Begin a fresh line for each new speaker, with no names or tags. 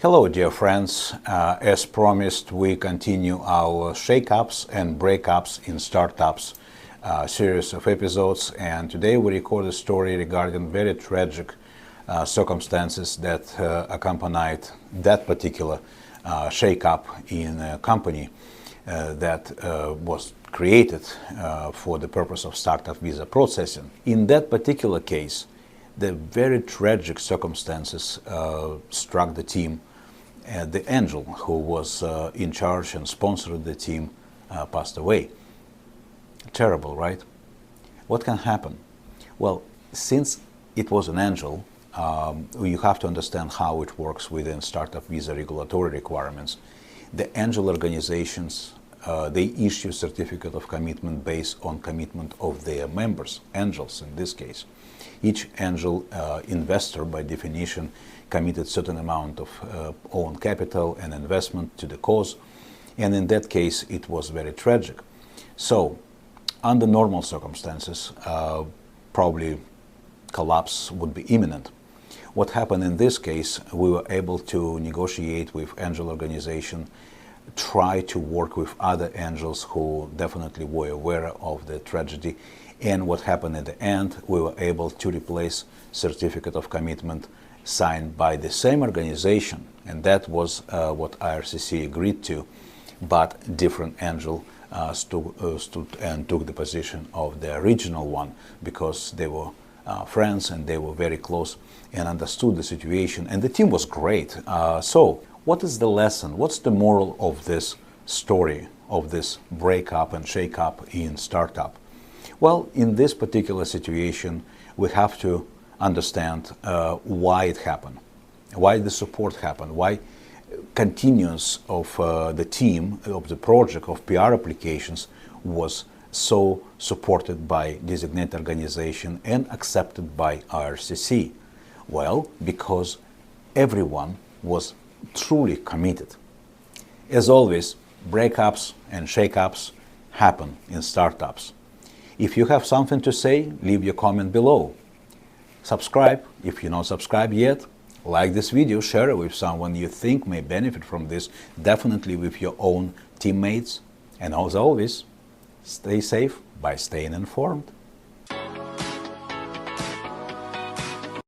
Hello, dear friends. As promised, we continue our shake-ups and breakups in startups series of episodes, and today we record a story regarding very tragic circumstances that accompanied that particular shake-up in a company that was created for the purpose of startup visa processing. In that particular case, the very tragic circumstances struck the team. The angel who was in charge and sponsored the team passed away. Terrible, right? What can happen? Well, since it was an angel, you have to understand how it works within startup visa regulatory requirements. The angel organizations, they issue certificate of commitment based on commitment of their members, angels in this case. Each angel investor, by definition, committed certain amount of own capital and investment to the cause, and in that case it was very tragic. So under normal circumstances, probably collapse would be imminent. What happened in this case, we were able to negotiate with angel organization, try to work with other angels who definitely were aware of the tragedy, and what happened at the end, we were able to replace certificate of commitment signed by the same organization, and that was what IRCC agreed to, but different angel stood and took the position of the original one, because they were friends and they were very close and understood the situation, and the team was great. So what is the lesson? What's the moral of this story, of this breakup and shake-up in startup? Well, in this particular situation, we have to understand why it happened, why the support happened, why continuance of the team, of the project, of PR applications was so supported by designated organization and accepted by IRCC. Well, because everyone was truly committed. As always, breakups and shake-ups happen in startups. If you have something to say, leave your comment below. Subscribe if you're not subscribed yet. Like this video, share it with someone you think may benefit from this, definitely with your own teammates. And as always, stay safe by staying informed.